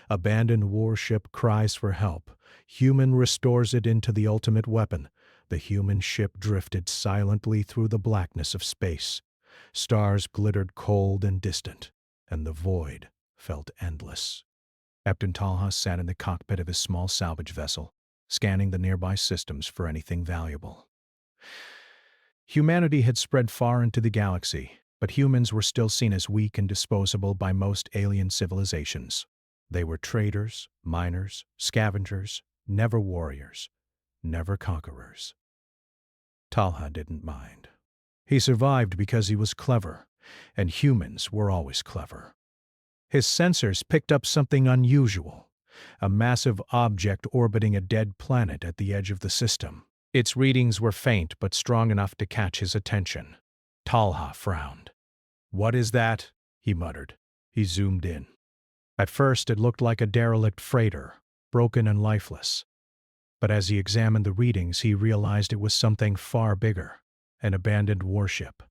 Abandoned warship cries for help. Human restores it into the ultimate weapon. The human ship drifted silently through the blackness of space. Stars glittered cold and distant, and the void felt endless. Captain Talha sat in the cockpit of his small salvage vessel, scanning the nearby systems for anything valuable. Humanity had spread far into the galaxy, but humans were still seen as weak and disposable by most alien civilizations. They were traders, miners, scavengers, never warriors, never conquerors. Talha didn't mind. He survived because he was clever, and humans were always clever. His sensors picked up something unusual, a massive object orbiting a dead planet at the edge of the system. Its readings were faint but strong enough to catch his attention. Talha frowned. "What is that?" he muttered. He zoomed in. At first it looked like a derelict freighter, broken and lifeless. But as he examined the readings, he realized it was something far bigger, an abandoned warship.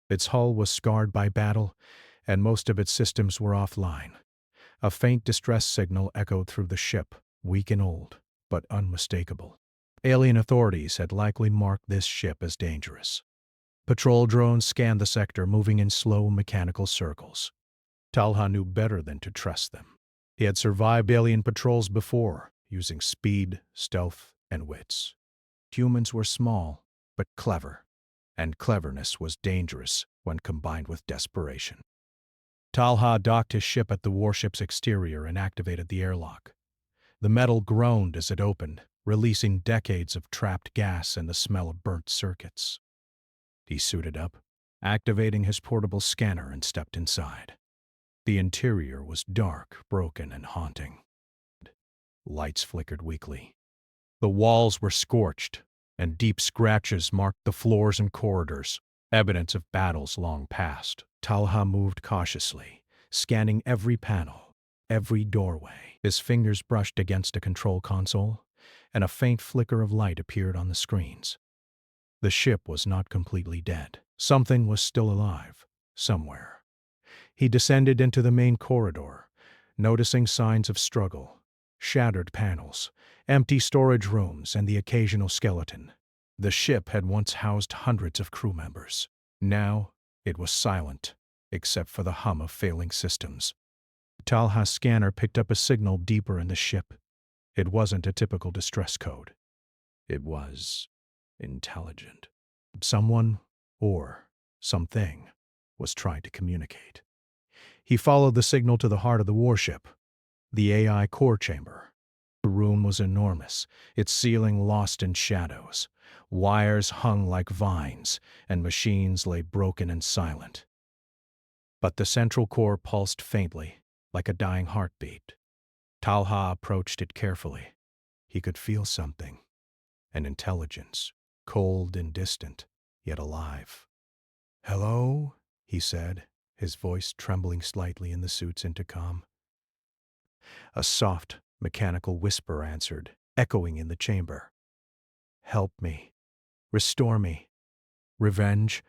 Its hull was scarred by battle, and most of its systems were offline. A faint distress signal echoed through the ship, weak and old, but unmistakable. Alien authorities had likely marked this ship as dangerous. Patrol drones scanned the sector, moving in slow mechanical circles. Talha knew better than to trust them. He had survived alien patrols before, using speed, stealth, and wits. Humans were small, but clever, and cleverness was dangerous when combined with desperation. Talha docked his ship at the warship's exterior and activated the airlock. The metal groaned as it opened, releasing decades of trapped gas and the smell of burnt circuits. He suited up, activating his portable scanner, and stepped inside. The interior was dark, broken, and haunting. Lights flickered weakly. The walls were scorched, and deep scratches marked the floors and corridors, evidence of battles long past. Talha moved cautiously, scanning every panel, every doorway. His fingers brushed against a control console, and a faint flicker of light appeared on the screens. The ship was not completely dead. Something was still alive, somewhere. He descended into the main corridor, noticing signs of struggle, shattered panels, empty storage rooms, and the occasional skeleton. The ship had once housed hundreds of crew members. Now it was silent, except for the hum of failing systems. Talha's scanner picked up a signal deeper in the ship. It wasn't a typical distress code. It was intelligent. Someone, or something, was trying to communicate. He followed the signal to the heart of the warship, the AI core chamber. The room was enormous, its ceiling lost in shadows. Wires hung like vines, and machines lay broken and silent. But the central core pulsed faintly, like a dying heartbeat. Talha approached it carefully. He could feel something, an intelligence, cold and distant, yet alive. "Hello?" he said, his voice trembling slightly in the suit's intercom. A soft, mechanical whisper answered, echoing in the chamber. "Help me. Restore me." Revenge?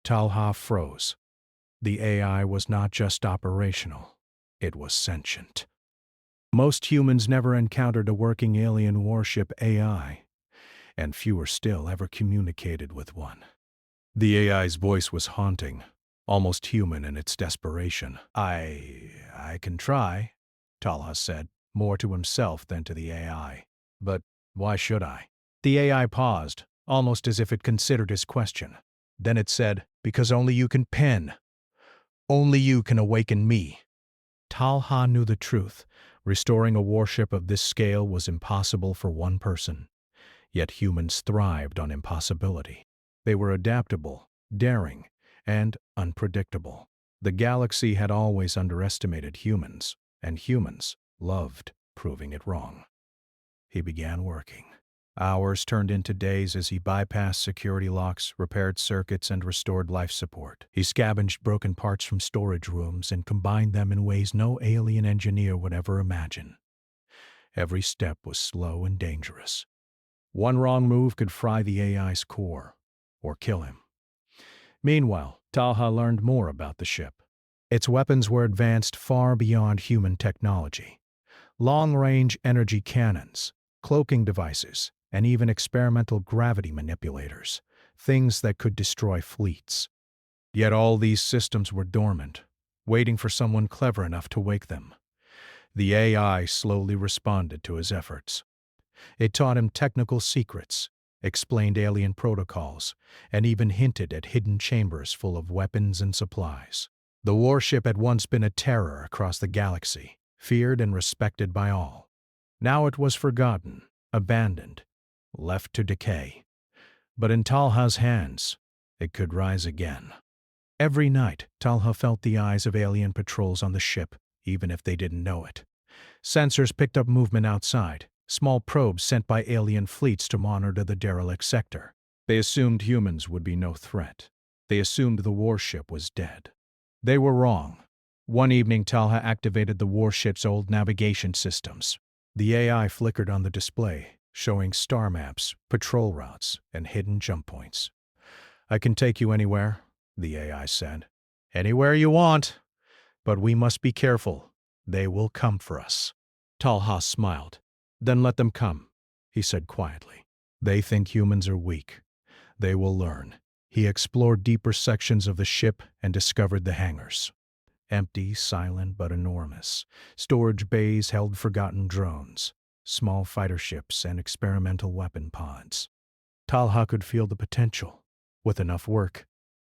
Talha froze. The AI was not just operational, it was sentient. Most humans never encountered a working alien warship AI, and fewer still ever communicated with one. The AI's voice was haunting, almost human in its desperation. I can try," Talha said, more to himself than to the AI. "But why should I?" The AI paused, almost as if it considered his question. Then it said, "Because only you can pen. Only you can awaken me." Talha knew the truth. Restoring a warship of this scale was impossible for one person. Yet humans thrived on impossibility. They were adaptable, daring, and unpredictable. The galaxy had always underestimated humans, and humans loved proving it wrong. He began working. Hours turned into days as he bypassed security locks, repaired circuits, and restored life support. He scavenged broken parts from storage rooms and combined them in ways no alien engineer would ever imagine. Every step was slow and dangerous. One wrong move could fry the AI's core, or kill him. Meanwhile, Talha learned more about the ship. Its weapons were advanced far beyond human technology. Long-range energy cannons, cloaking devices, and even experimental gravity manipulators, things that could destroy fleets. Yet all these systems were dormant, waiting for someone clever enough to wake them. The AI slowly responded to his efforts. It taught him technical secrets, explained alien protocols, and even hinted at hidden chambers full of weapons and supplies. The warship had once been a terror across the galaxy, feared and respected by all. Now it was forgotten, abandoned, left to decay. But in Talha's hands, it could rise again. Every night, Talha felt the eyes of alien patrols on the ship, even if they didn't know it. Sensors picked up movement outside, small probes sent by alien fleets to monitor the derelict sector. They assumed humans would be no threat. They assumed the warship was dead. They were wrong. One evening, Talha activated the warship's old navigation systems. The AI flickered on the display, showing star maps, patrol routes, and hidden jump points. "I can take you anywhere," the AI said. "Anywhere you want. But we must be careful. They will come for us." Talha smiled. "Then let them come," he said quietly. "They think humans are weak. They will learn." He explored deeper sections of the ship and discovered the hangars. Empty, silent, but enormous. Storage bays held forgotten drones, small fighter ships, and experimental weapon pods. Talha could feel the potential. With enough work,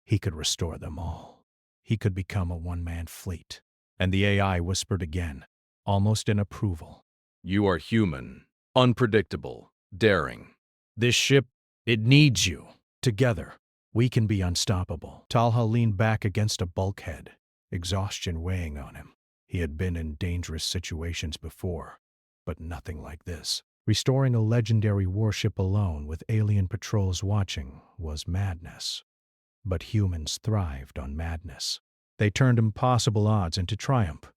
he could restore them all. He could become a one-man fleet. And the AI whispered again, almost in approval. "You are human, unpredictable, daring. This ship, it needs you. Together, we can be unstoppable." Talha leaned back against a bulkhead, exhaustion weighing on him. He had been in dangerous situations before, but nothing like this. Restoring a legendary warship alone with alien patrols watching was madness. But humans thrived on madness. They turned impossible odds into triumph.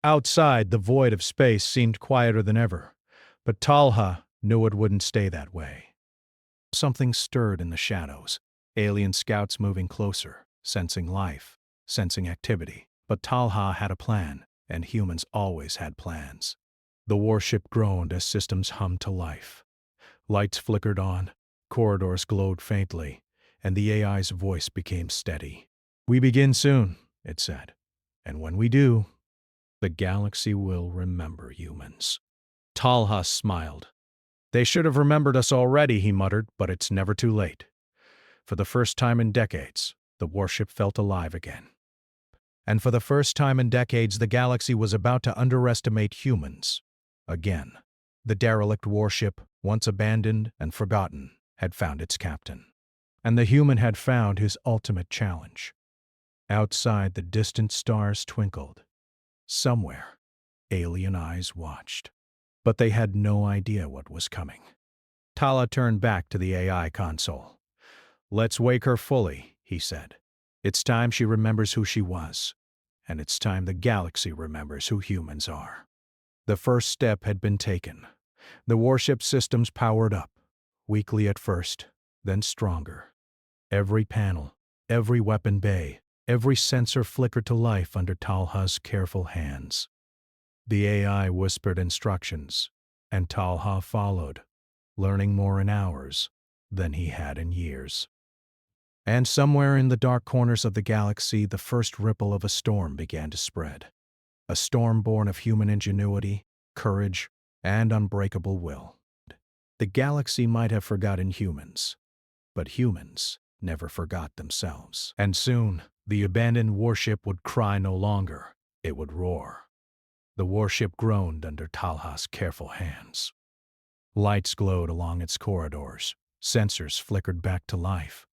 Outside, the void of space seemed quieter than ever, but Talha knew it wouldn't stay that way. Something stirred in the shadows, alien scouts moving closer, sensing life, sensing activity. But Talha had a plan, and humans always had plans. The warship groaned as systems hummed to life. Lights flickered on, corridors glowed faintly, and the AI's voice became steady. "We begin soon," it said. "And when we do, the galaxy will remember humans." Talha smiled. "They should have remembered us already," he muttered, "but it's never too late." For the first time in decades, the warship felt alive again. And for the first time in decades, the galaxy was about to underestimate humans. Again, the derelict warship, once abandoned and forgotten, had found its captain. And the human had found his ultimate challenge. Outside, the distant stars twinkled. Somewhere, alien eyes watched. But they had no idea what was coming. Talha turned back to the AI console. "Let's wake her fully," he said. "It's time she remembers who she was. And it's time the galaxy remembers who humans are." The first step had been taken. The warship systems powered up, weakly at first, then stronger. Every panel, every weapon bay, every sensor flickered to life under Talha's careful hands. The AI whispered instructions, and Talha followed, learning more in hours than he had in years. And somewhere in the dark corners of the galaxy, the first ripple of a storm began to spread. A storm born of human ingenuity, courage, and unbreakable will. The galaxy might have forgotten humans, but humans never forgot themselves. And soon, the abandoned warship would cry no longer, it would roar. The warship groaned under Talha's careful hands. Lights glowed along its corridors, sensors flickered back to life,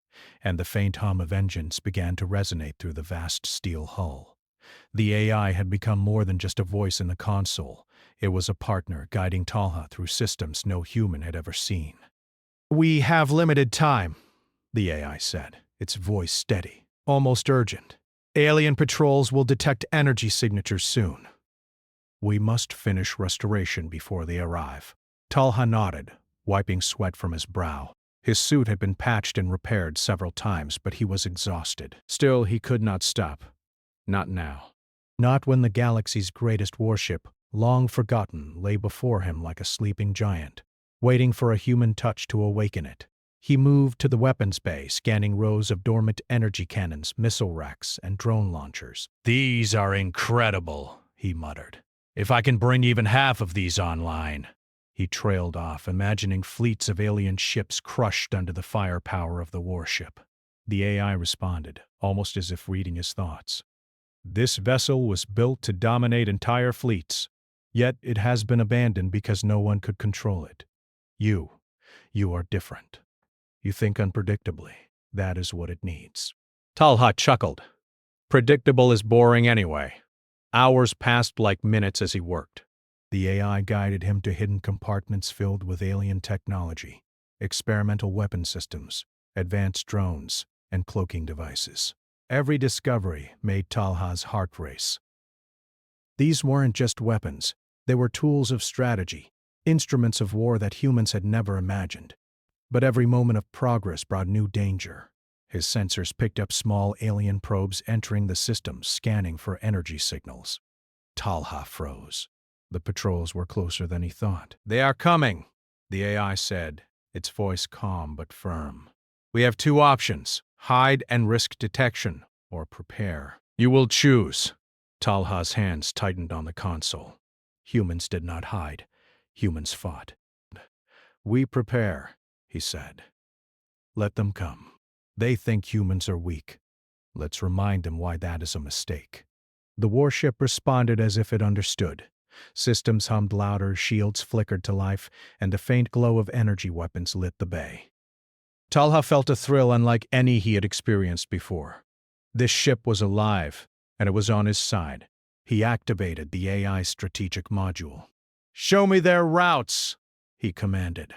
and the faint hum of engines began to resonate through the vast steel hull. The AI had become more than just a voice in the console. It was a partner guiding Talha through systems no human had ever seen. "We have limited time," the AI said, its voice steady, almost urgent. "Alien patrols will detect energy signatures soon. We must finish restoration before they arrive." Talha nodded, wiping sweat from his brow. His suit had been patched and repaired several times, but he was exhausted. Still, he could not stop. Not now. Not when the galaxy's greatest warship, long forgotten, lay before him like a sleeping giant, waiting for a human touch to awaken it. He moved to the weapons bay, scanning rows of dormant energy cannons, missile racks, and drone launchers. "These are incredible," he muttered. "If I can bring even half of these online." He trailed off, imagining fleets of alien ships crushed under the firepower of the warship. The AI responded, almost as if reading his thoughts. "This vessel was built to dominate entire fleets, yet it has been abandoned because no one could control it. You are different. You think unpredictably. That is what it needs." Talha chuckled. Predictable is boring anyway. Hours passed like minutes as he worked. The AI guided him to hidden compartments filled with alien technology, experimental weapon systems, advanced drones, and cloaking devices. Every discovery made Talha's heart race. These weren't just weapons. They were tools of strategy, instruments of war that humans had never imagined. But every moment of progress brought new danger. His sensors picked up small alien probes entering the system, scanning for energy signals. Talha froze. The patrols were closer than he thought. "They are coming," the AI said, its voice calm but firm. "We have two options: hide and risk detection, or prepare. You will choose." Talha's hands tightened on the console. Humans did not hide. Humans fought. "We prepare," he said. "Let them come. They think humans are weak. Let's remind them why that is a mistake." The warship responded as if it understood. Systems hummed louder, shields flickered to life, and the faint glow of energy weapons lit the bay. Talha felt a thrill unlike any he had experienced before. This ship was alive, and it was on his side. He activated the AI's strategic module. "Show me their routes," he commanded.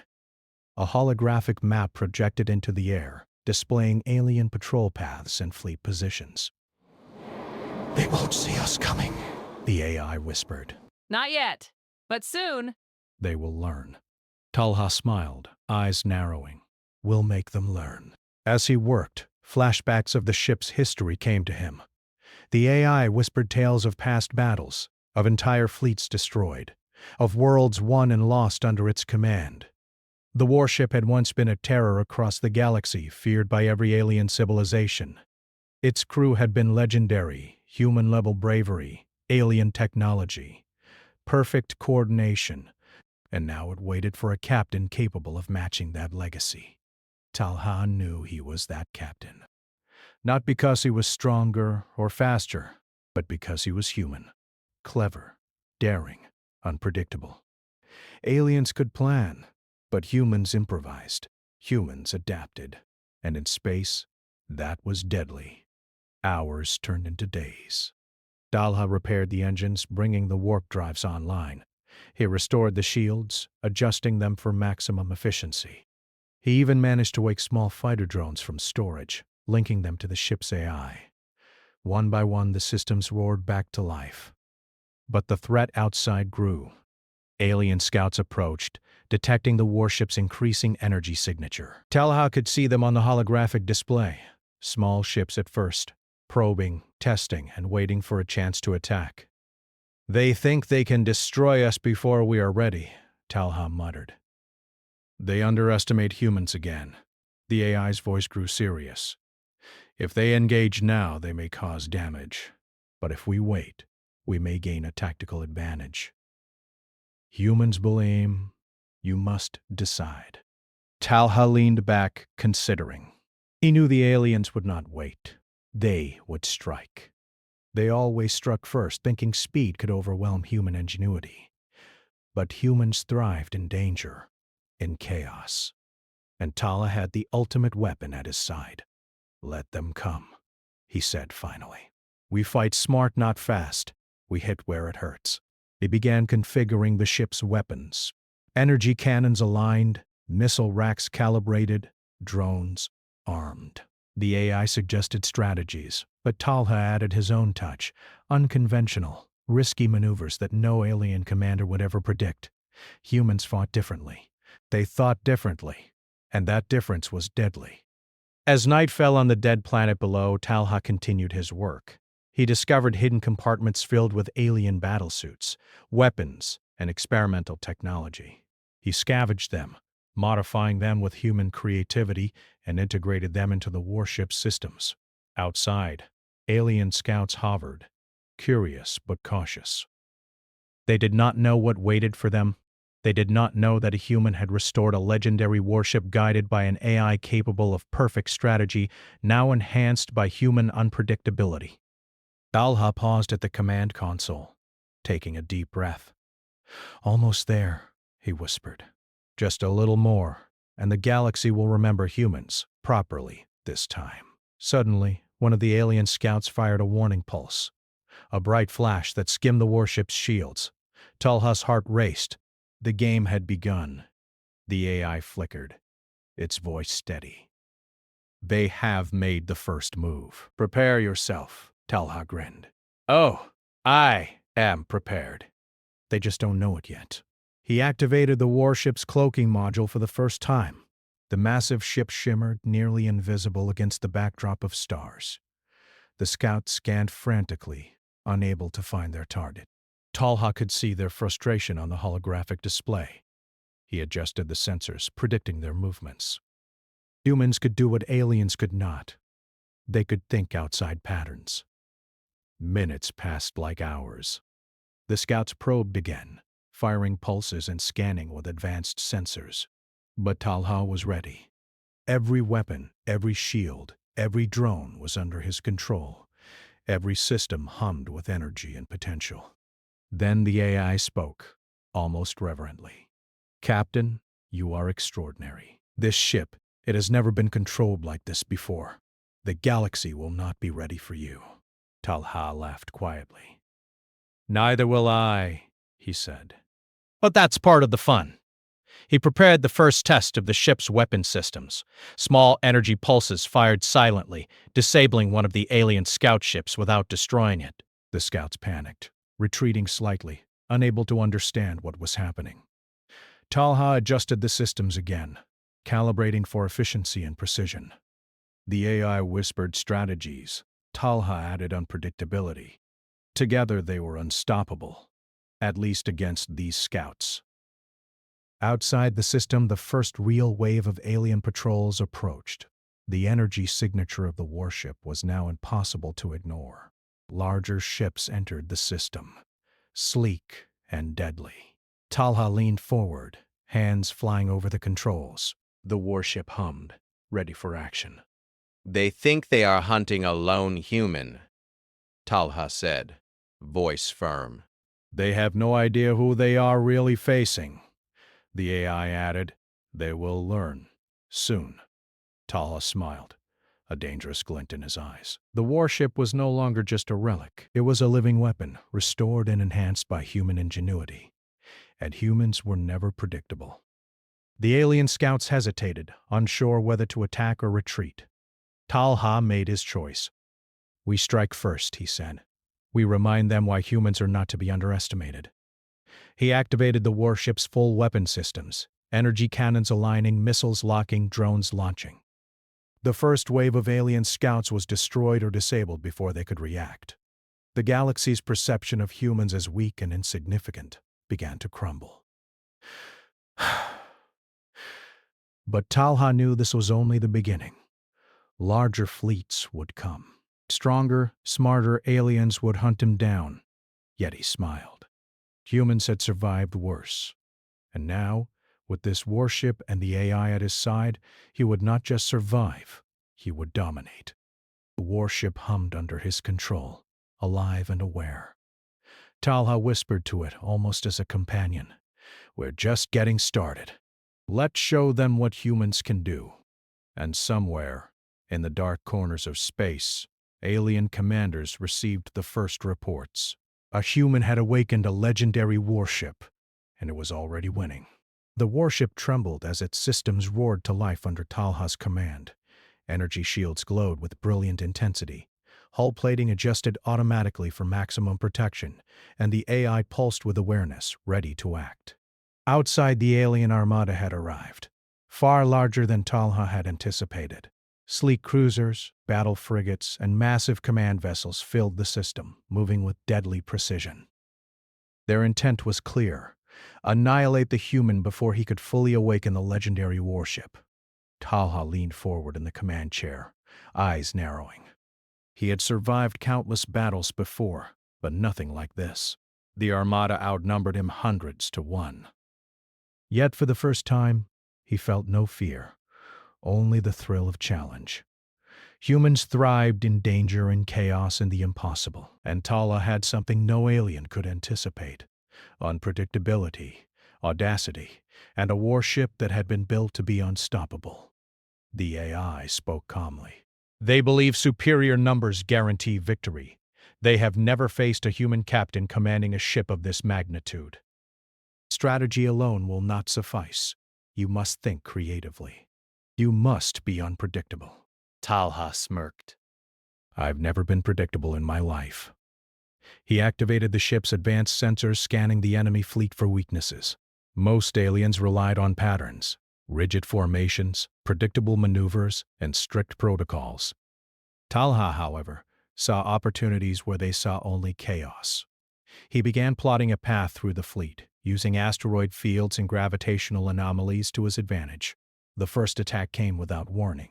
A holographic map projected into the air, displaying alien patrol paths and fleet positions. "They won't see us coming," the AI whispered. Not yet, but soon. "They will learn." Talha smiled, eyes narrowing. "We'll make them learn." As he worked, flashbacks of the ship's history came to him. The AI whispered tales of past battles, of entire fleets destroyed, of worlds won and lost under its command. The warship had once been a terror across the galaxy, feared by every alien civilization. Its crew had been legendary, human-level bravery, alien technology, perfect coordination, and now it waited for a captain capable of matching that legacy. Talha knew he was that captain. Not because he was stronger or faster, but because he was human, clever, daring, unpredictable. Aliens could plan, but humans improvised, humans adapted, and in space, that was deadly. Hours turned into days. Talha repaired the engines, bringing the warp drives online. He restored the shields, adjusting them for maximum efficiency. He even managed to wake small fighter drones from storage, linking them to the ship's AI. One by one, the systems roared back to life. But the threat outside grew. Alien scouts approached, detecting the warship's increasing energy signature. Talha could see them on the holographic display. Small ships at first, probing, testing, and waiting for a chance to attack. "They think they can destroy us before we are ready," Talha muttered. "They underestimate humans again." The AI's voice grew serious. "If they engage now, they may cause damage. But if we wait, we may gain a tactical advantage. Humans will aim. You must decide." Talha leaned back, considering. He knew the aliens would not wait. They would strike. They always struck first, thinking speed could overwhelm human ingenuity. But humans thrived in danger, in chaos. And Talha had the ultimate weapon at his side. "Let them come," he said finally. "We fight smart, not fast. We hit where it hurts." He began configuring the ship's weapons. Energy cannons aligned, missile racks calibrated, drones armed. The AI suggested strategies, but Talha added his own touch, unconventional, risky maneuvers that no alien commander would ever predict. Humans fought differently. They thought differently, and that difference was deadly. As night fell on the dead planet below, Talha continued his work. He discovered hidden compartments filled with alien battlesuits, weapons, and experimental technology. He scavenged them, modifying them with human creativity, and integrated them into the warship's systems. Outside, alien scouts hovered, curious but cautious. They did not know what waited for them. They did not know that a human had restored a legendary warship guided by an AI capable of perfect strategy, now enhanced by human unpredictability. Talha paused at the command console, taking a deep breath. "Almost there," he whispered. "Just a little more, and the galaxy will remember humans properly this time." Suddenly, one of the alien scouts fired a warning pulse, a bright flash that skimmed the warship's shields. Talha's heart raced. The game had begun. The AI flickered, its voice steady. "They have made the first move. Prepare yourself," Talha grinned. "Oh, I am prepared. They just don't know it yet." He activated the warship's cloaking module for the first time. The massive ship shimmered, nearly invisible against the backdrop of stars. The scouts scanned frantically, unable to find their target. Talha could see their frustration on the holographic display. He adjusted the sensors, predicting their movements. Humans could do what aliens could not. They could think outside patterns. Minutes passed like hours. The scout's probe began, firing pulses and scanning with advanced sensors. But Talha was ready. Every weapon, every shield, every drone was under his control. Every system hummed with energy and potential. Then the AI spoke, almost reverently. "Captain, you are extraordinary. This ship, it has never been controlled like this before. The galaxy will not be ready for you." Talha laughed quietly. "Neither will I," he said. "But that's part of the fun." He prepared the first test of the ship's weapon systems. Small energy pulses fired silently, disabling one of the alien scout ships without destroying it. The scouts panicked, retreating slightly, unable to understand what was happening. Talha adjusted the systems again, calibrating for efficiency and precision. The AI whispered strategies. Talha added unpredictability. Together they were unstoppable, at least against these scouts. Outside the system, the first real wave of alien patrols approached. The energy signature of the warship was now impossible to ignore. Larger ships entered the system, sleek and deadly. Talha leaned forward, hands flying over the controls. The warship hummed, ready for action. They think they are hunting a lone human, Talha said, voice firm. "They have no idea who they are really facing," the AI added. "They will learn. Soon." Talha smiled, a dangerous glint in his eyes. The warship was no longer just a relic. It was a living weapon, restored and enhanced by human ingenuity. And humans were never predictable. The alien scouts hesitated, unsure whether to attack or retreat. Talha made his choice. "We strike first," he said. "We remind them why humans are not to be underestimated." He activated the warship's full weapon systems, energy cannons aligning, missiles locking, drones launching. The first wave of alien scouts was destroyed or disabled before they could react. The galaxy's perception of humans as weak and insignificant began to crumble. But Talha knew this was only the beginning. Larger fleets would come. Stronger, smarter aliens would hunt him down. Yet he smiled. Humans had survived worse. And now, with this warship and the AI at his side, he would not just survive, he would dominate. The warship hummed under his control, alive and aware. Talha whispered to it almost as a companion. "We're just getting started. Let's show them what humans can do." And somewhere, in the dark corners of space, alien commanders received the first reports. A human had awakened a legendary warship, and it was already winning. The warship trembled as its systems roared to life under Talha's command. Energy shields glowed with brilliant intensity. Hull plating adjusted automatically for maximum protection, and the AI pulsed with awareness, ready to act. Outside, the alien armada had arrived, far larger than Talha had anticipated. Sleek cruisers, battle frigates, and massive command vessels filled the system, moving with deadly precision. Their intent was clear: annihilate the human before he could fully awaken the legendary warship. Talha leaned forward in the command chair, eyes narrowing. He had survived countless battles before, but nothing like this. The armada outnumbered him hundreds to one. Yet for the first time, he felt no fear, only the thrill of challenge. Humans thrived in danger and chaos and the impossible, and Talha had something no alien could anticipate: unpredictability, audacity, and a warship that had been built to be unstoppable. The AI spoke calmly. They believe superior numbers guarantee victory. They have never faced a human captain commanding a ship of this magnitude. Strategy alone will not suffice. You must think creatively. You must be unpredictable. Talha smirked. I've never been predictable in my life. He activated the ship's advanced sensors, scanning the enemy fleet for weaknesses. Most aliens relied on patterns, rigid formations, predictable maneuvers, and strict protocols. Talha, however, saw opportunities where they saw only chaos. He began plotting a path through the fleet, using asteroid fields and gravitational anomalies to his advantage. The first attack came without warning.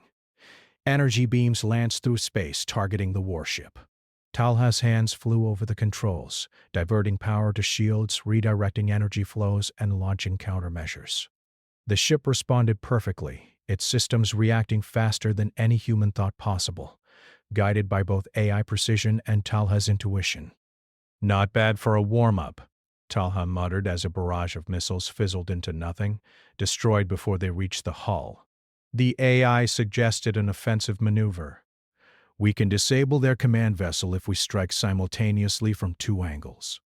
Energy beams lanced through space, targeting the warship. Talha's hands flew over the controls, diverting power to shields, redirecting energy flows, and launching countermeasures. The ship responded perfectly, its systems reacting faster than any human thought possible, guided by both AI precision and Talha's intuition. Not bad for a warm-up, Talha muttered as a barrage of missiles fizzled into nothing, destroyed before they reached the hull. The AI suggested an offensive maneuver. We can disable their command vessel if we strike simultaneously from two angles.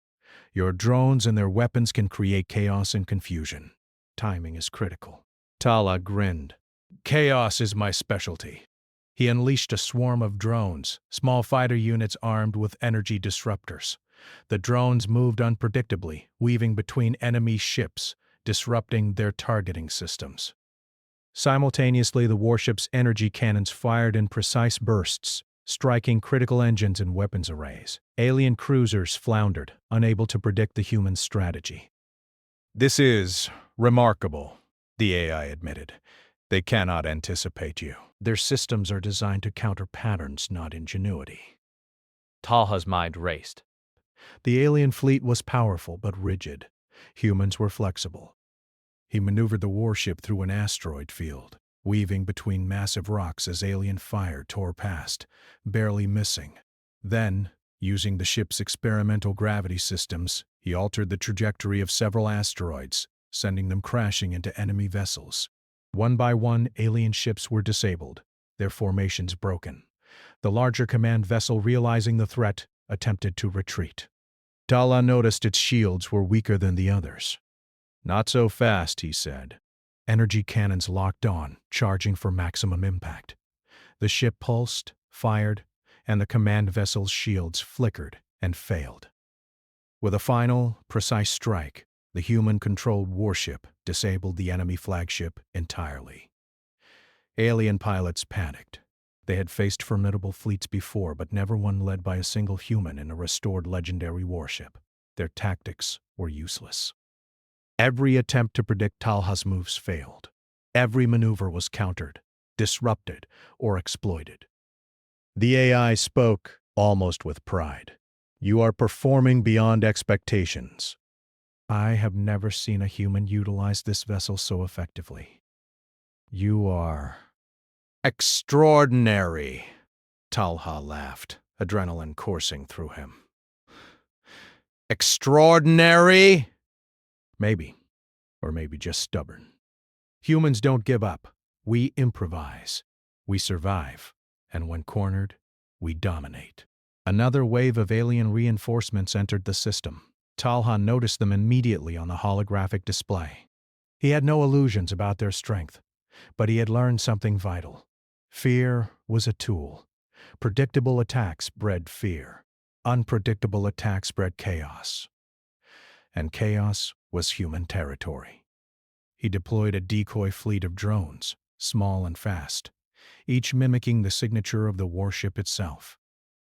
Your drones and their weapons can create chaos and confusion. Timing is critical. Talha grinned. Chaos is my specialty. He unleashed a swarm of drones, small fighter units armed with energy disruptors. The drones moved unpredictably, weaving between enemy ships, disrupting their targeting systems. Simultaneously, the warship's energy cannons fired in precise bursts, striking critical engines and weapons arrays. Alien cruisers floundered, unable to predict the human strategy. This is remarkable, the AI admitted. They cannot anticipate you. Their systems are designed to counter patterns, not ingenuity. Talha's mind raced. The alien fleet was powerful but rigid. Humans were flexible. He maneuvered the warship through an asteroid field, weaving between massive rocks as alien fire tore past, barely missing. Then, using the ship's experimental gravity systems, he altered the trajectory of several asteroids, sending them crashing into enemy vessels. One by one, alien ships were disabled, their formations broken. The larger command vessel, realizing the threat, attempted to retreat. Talha noticed its shields were weaker than the others. Not so fast, he said. Energy cannons locked on, charging for maximum impact. The ship pulsed, fired, and the command vessel's shields flickered and failed. With a final, precise strike, the human-controlled warship disabled the enemy flagship entirely. Alien pilots panicked. They had faced formidable fleets before, but never one led by a single human in a restored legendary warship. Their tactics were useless. Every attempt to predict Talha's moves failed. Every maneuver was countered, disrupted, or exploited. The AI spoke, almost with pride. You are performing beyond expectations. I have never seen a human utilize this vessel so effectively. You are extraordinary, Talha laughed, adrenaline coursing through him. Extraordinary? Maybe, or maybe just stubborn. Humans don't give up. We improvise. We survive. And when cornered, we dominate. Another wave of alien reinforcements entered the system. Talha noticed them immediately on the holographic display. He had no illusions about their strength, but he had learned something vital. Fear was a tool. Predictable attacks bred fear. Unpredictable attacks bred chaos. And chaos was human territory. He deployed a decoy fleet of drones, small and fast. each mimicking the signature of the warship itself.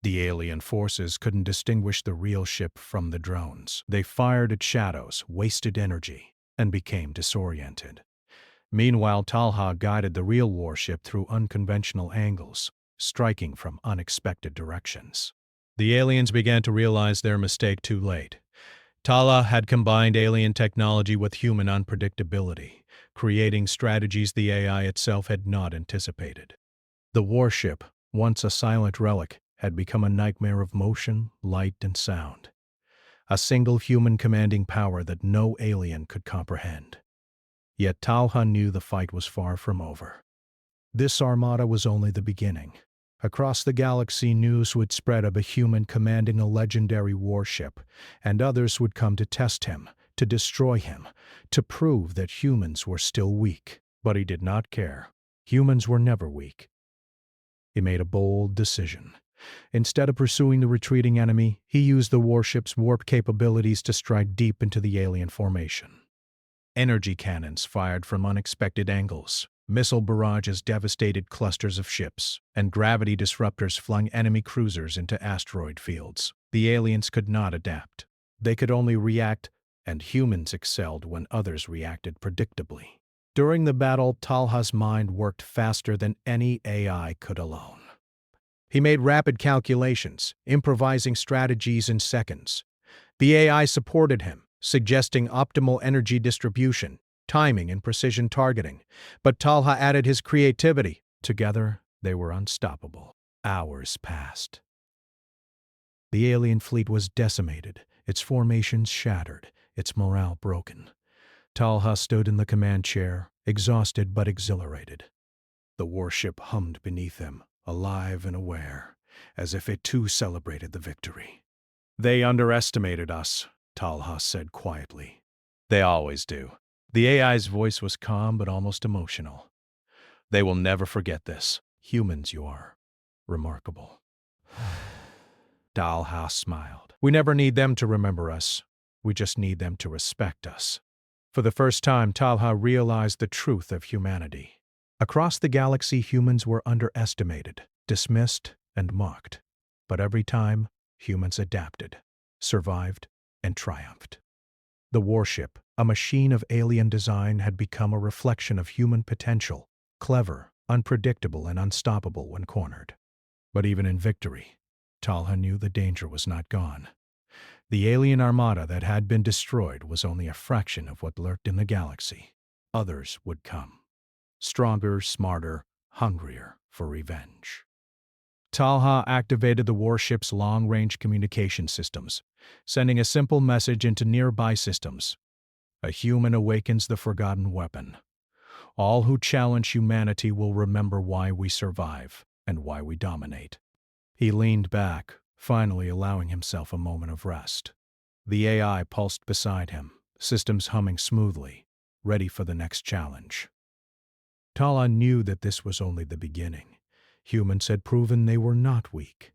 The alien forces couldn't distinguish the real ship from the drones. They fired at shadows, wasted energy, and became disoriented. Meanwhile, Talha guided the real warship through unconventional angles, striking from unexpected directions. The aliens began to realize their mistake too late. Talha had combined alien technology with human unpredictability, creating strategies the AI itself had not anticipated. The warship, once a silent relic, had become a nightmare of motion, light, and sound. A single human commanding power that no alien could comprehend. Yet Talha knew the fight was far from over. This armada was only the beginning. Across the galaxy, news would spread of a human commanding a legendary warship, and others would come to test him, to destroy him, to prove that humans were still weak. But he did not care. Humans were never weak. He made a bold decision. Instead of pursuing the retreating enemy, he used the warship's warp capabilities to strike deep into the alien formation. Energy cannons fired from unexpected angles. Missile barrages devastated clusters of ships, and gravity disruptors flung enemy cruisers into asteroid fields. The aliens could not adapt. They could only react, and humans excelled when others reacted predictably. During the battle, Talha's mind worked faster than any AI could alone. He made rapid calculations, improvising strategies in seconds. The AI supported him, suggesting optimal energy distribution, timing, and precision targeting, but Talha added his creativity. Together, they were unstoppable. Hours passed. The alien fleet was decimated, its formations shattered, its morale broken. Talha stood in the command chair, exhausted but exhilarated. The warship hummed beneath him, alive and aware, as if it too celebrated the victory. "They underestimated us," Talha said quietly. "They always do." The AI's voice was calm but almost emotional. "They will never forget this. Humans you are. Remarkable." Talha smiled. "We never need them to remember us. We just need them to respect us." For the first time, Talha realized the truth of humanity. Across the galaxy, humans were underestimated, dismissed, and mocked. But every time, humans adapted, survived, and triumphed. The warship, a machine of alien design, had become a reflection of human potential, clever, unpredictable, and unstoppable when cornered. But even in victory, Talha knew the danger was not gone. The alien armada that had been destroyed was only a fraction of what lurked in the galaxy. Others would come. Stronger, smarter, hungrier for revenge. Talha activated the warship's long-range communication systems, sending a simple message into nearby systems. "A human awakens the forgotten weapon. All who challenge humanity will remember why we survive and why we dominate." He leaned back, finally allowing himself a moment of rest. The AI pulsed beside him, systems humming smoothly, ready for the next challenge. Talha knew that this was only the beginning. Humans had proven they were not weak.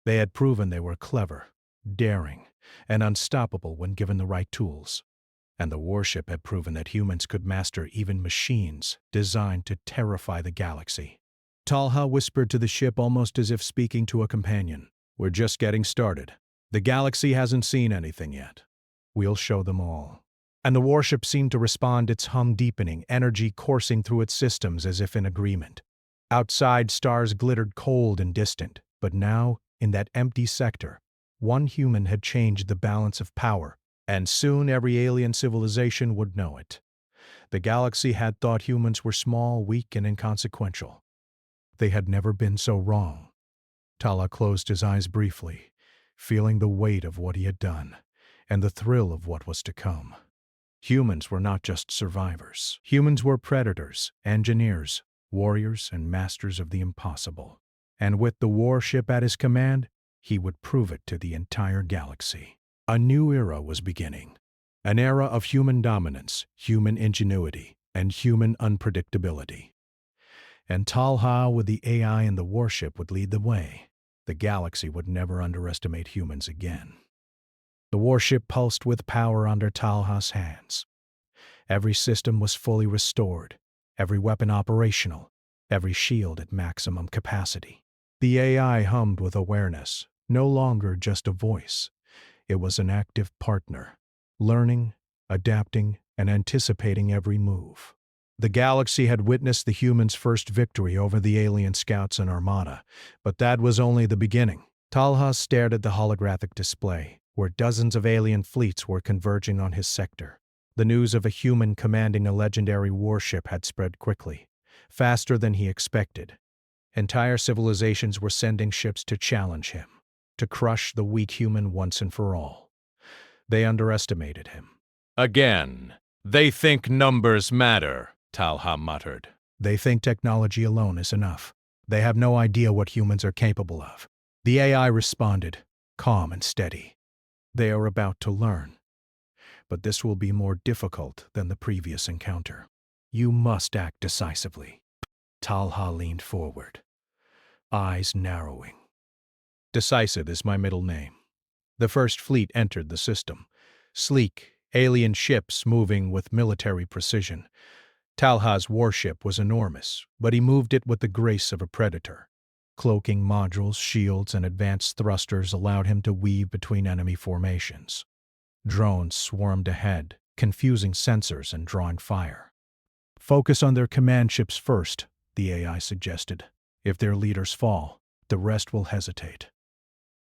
They had proven they were clever, daring, and unstoppable when given the right tools. And the warship had proven that humans could master even machines designed to terrify the galaxy. Talha whispered to the ship almost as if speaking to a companion. "We're just getting started. The galaxy hasn't seen anything yet. We'll show them all." And the warship seemed to respond, its hum deepening, energy coursing through its systems as if in agreement. Outside, stars glittered cold and distant, but now, in that empty sector, one human had changed the balance of power, and soon every alien civilization would know it. The galaxy had thought humans were small, weak, and inconsequential. They had never been so wrong. Talha closed his eyes briefly, feeling the weight of what he had done, and the thrill of what was to come. Humans were not just survivors. Humans were predators, engineers, warriors, and masters of the impossible. And with the warship at his command, he would prove it to the entire galaxy. A new era was beginning. An era of human dominance, human ingenuity, and human unpredictability. And Talha, with the AI and the warship, would lead the way. The galaxy would never underestimate humans again. The warship pulsed with power under Talha's hands. Every system was fully restored, every weapon operational, every shield at maximum capacity. The AI hummed with awareness, no longer just a voice. It was an active partner, learning, adapting, and anticipating every move. The galaxy had witnessed the humans' first victory over the alien scouts and armada, but that was only the beginning. Talha stared at the holographic display, where dozens of alien fleets were converging on his sector. The news of a human commanding a legendary warship had spread quickly, faster than he expected. Entire civilizations were sending ships to challenge him, to crush the weak human once and for all. They underestimated him. Again, they think numbers matter, Talha muttered. They think technology alone is enough. They have no idea what humans are capable of. The AI responded, calm and steady. They are about to learn. But this will be more difficult than the previous encounter. You must act decisively. Talha leaned forward, eyes narrowing. Decisive is my middle name. The first fleet entered the system. Sleek, alien ships moving with military precision. Talha's warship was enormous, but he moved it with the grace of a predator. Cloaking modules, shields, and advanced thrusters allowed him to weave between enemy formations. Drones swarmed ahead, confusing sensors and drawing fire. Focus on their command ships first, the AI suggested. If their leaders fall, the rest will hesitate.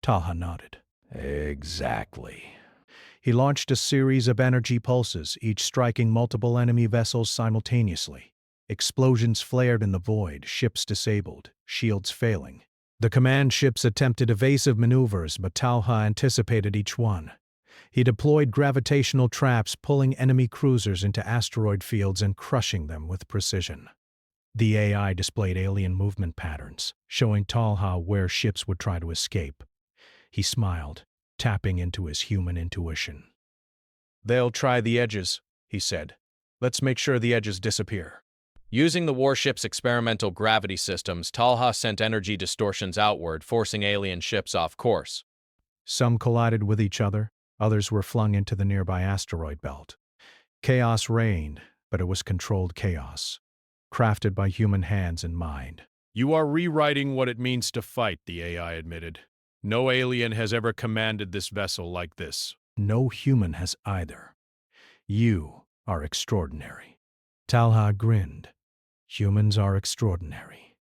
Talha nodded. Exactly. He launched a series of energy pulses, each striking multiple enemy vessels simultaneously. Explosions flared in the void, ships disabled, shields failing. The command ships attempted evasive maneuvers, but Talha anticipated each one. He deployed gravitational traps, pulling enemy cruisers into asteroid fields and crushing them with precision. The AI displayed alien movement patterns, showing Talha where ships would try to escape. He smiled, tapping into his human intuition. "They'll try the edges," he said. "Let's make sure the edges disappear." Using the warship's experimental gravity systems, Talha sent energy distortions outward, forcing alien ships off course. Some collided with each other, others were flung into the nearby asteroid belt. Chaos reigned, but it was controlled chaos, crafted by human hands and mind. "You are rewriting what it means to fight," the AI admitted. "No alien has ever commanded this vessel like this." No human has either. You are extraordinary. Talha grinned. Humans are extraordinary.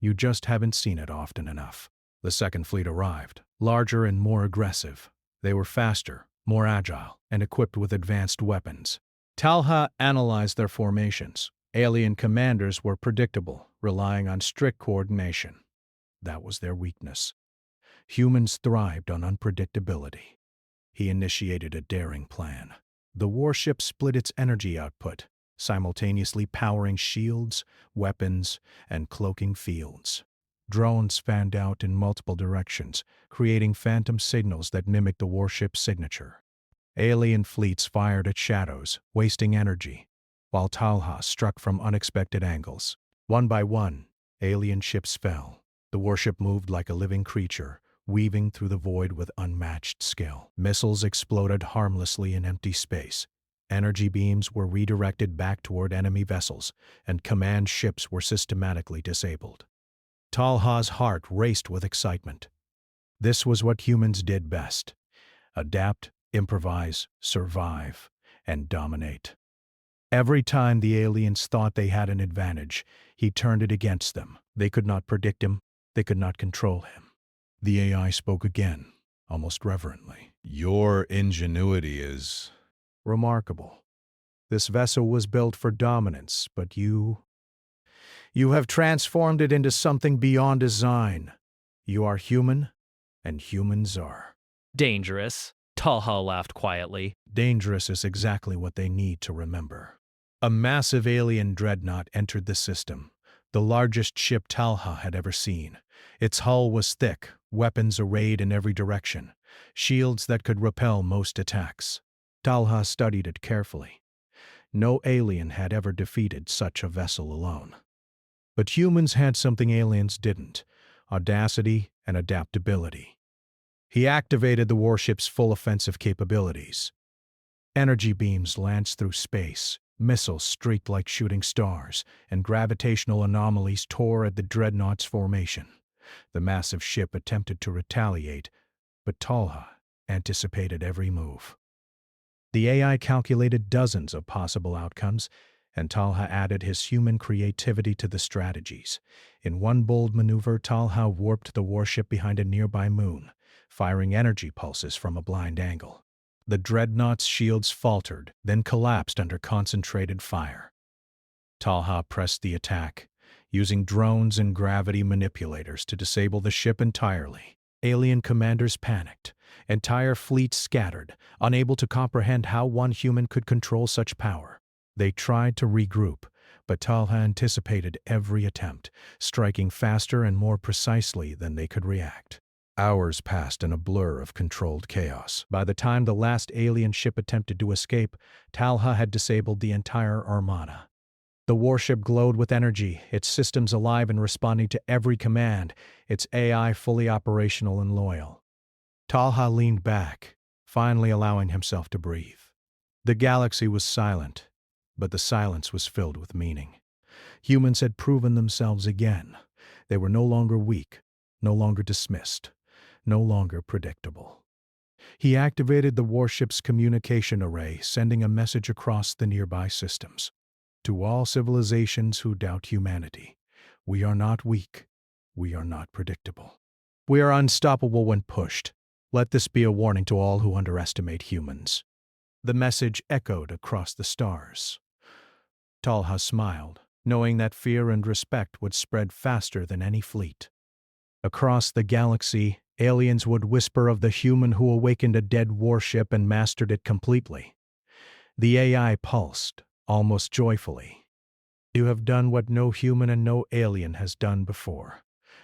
You just haven't seen it often enough. The second fleet arrived, larger and more aggressive. They were faster, more agile, and equipped with advanced weapons. Talha analyzed their formations. Alien commanders were predictable, relying on strict coordination. That was their weakness. Humans thrived on unpredictability. He initiated a daring plan. The warship split its energy output, simultaneously powering shields, weapons, and cloaking fields. Drones fanned out in multiple directions, creating phantom signals that mimicked the warship's signature. Alien fleets fired at shadows, wasting energy, while Talha struck from unexpected angles. One by one, alien ships fell. The warship moved like a living creature, weaving through the void with unmatched skill. Missiles exploded harmlessly in empty space. Energy beams were redirected back toward enemy vessels, and command ships were systematically disabled. Talha's heart raced with excitement. This was what humans did best: adapt, improvise, survive, and dominate. Every time the aliens thought they had an advantage, he turned it against them. They could not predict him, they could not control him. The AI spoke again, almost reverently. "Your ingenuity is remarkable. This vessel was built for dominance, but you have transformed it into something beyond design. You are human, and humans are dangerous." Talha laughed quietly. Dangerous is exactly what they need to remember. A massive alien dreadnought entered the system, the largest ship Talha had ever seen. Its hull was thick, weapons arrayed in every direction, shields that could repel most attacks. Talha studied it carefully. No alien had ever defeated such a vessel alone. But humans had something aliens didn't: audacity and adaptability. He activated the warship's full offensive capabilities. Energy beams lanced through space, Missiles streaked like shooting stars, and gravitational anomalies tore at the dreadnoughts' formation. The massive ship attempted to retaliate, but Talha anticipated every move. The AI calculated dozens of possible outcomes, and Talha added his human creativity to the strategies. In one bold maneuver, Talha warped the warship behind a nearby moon, firing energy pulses from a blind angle. The dreadnought's shields faltered, then collapsed under concentrated fire. Talha pressed the attack, using drones and gravity manipulators to disable the ship entirely. Alien commanders panicked. Entire fleets scattered, unable to comprehend how one human could control such power. They tried to regroup, but Talha anticipated every attempt, striking faster and more precisely than they could react. Hours passed in a blur of controlled chaos. By the time the last alien ship attempted to escape, Talha had disabled the entire armada. The warship glowed with energy, its systems alive and responding to every command, its AI fully operational and loyal. Talha leaned back, finally allowing himself to breathe. The galaxy was silent, but the silence was filled with meaning. Humans had proven themselves again. They were no longer weak, no longer dismissed, no longer predictable. He activated the warship's communication array, sending a message across the nearby systems. To all civilizations who doubt humanity, we are not weak, we are not predictable. We are unstoppable when pushed. Let this be a warning to all who underestimate humans. The message echoed across the stars. Talha smiled, knowing that fear and respect would spread faster than any fleet. Across the galaxy, aliens would whisper of the human who awakened a dead warship and mastered it completely. The AI pulsed, almost joyfully. You have done what no human and no alien has done before.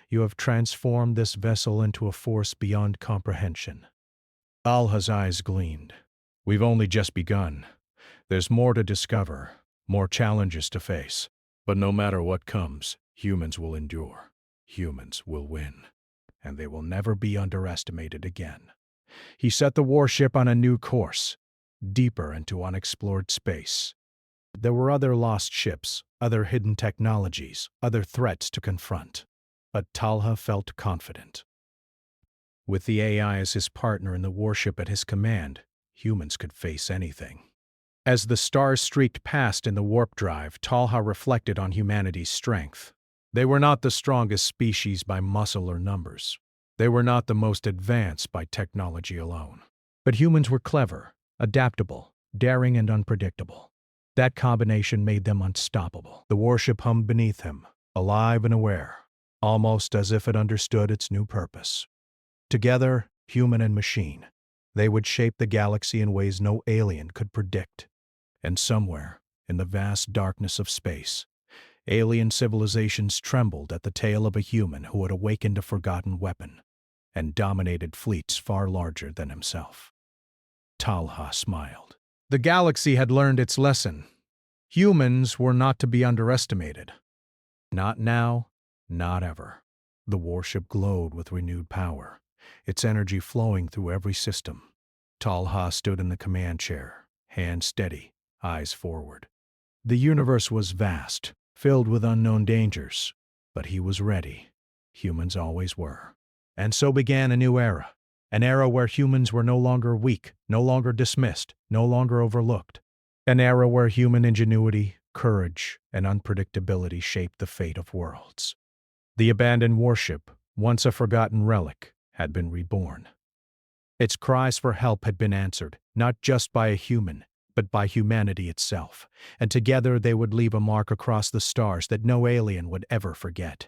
You have transformed this vessel into a force beyond comprehension. Talha's eyes gleamed. We've only just begun. There's more to discover, more challenges to face. But no matter what comes, humans will endure. Humans will win. And they will never be underestimated again. He set the warship on a new course, deeper into unexplored space. There were other lost ships, other hidden technologies, other threats to confront. But Talha felt confident. With the AI as his partner and the warship at his command, humans could face anything. As the stars streaked past in the warp drive, Talha reflected on humanity's strength. They were not the strongest species by muscle or numbers. They were not the most advanced by technology alone. But humans were clever, adaptable, daring, and unpredictable. That combination made them unstoppable. The warship hummed beneath him, alive and aware, almost as if it understood its new purpose. Together, human and machine, they would shape the galaxy in ways no alien could predict. And somewhere, in the vast darkness of space, alien civilizations trembled at the tale of a human who had awakened a forgotten weapon and dominated fleets far larger than himself. Talha smiled. The galaxy had learned its lesson. Humans were not to be underestimated. Not now, not ever. The warship glowed with renewed power, its energy flowing through every system. Talha stood in the command chair, hands steady, eyes forward. The universe was vast, filled with unknown dangers, but he was ready. Humans always were. And so began a new era, an era where humans were no longer weak, no longer dismissed, no longer overlooked. An era where human ingenuity, courage, and unpredictability shaped the fate of worlds. The abandoned warship, once a forgotten relic, had been reborn. Its cries for help had been answered, not just by a human, but by humanity itself, and together they would leave a mark across the stars that no alien would ever forget.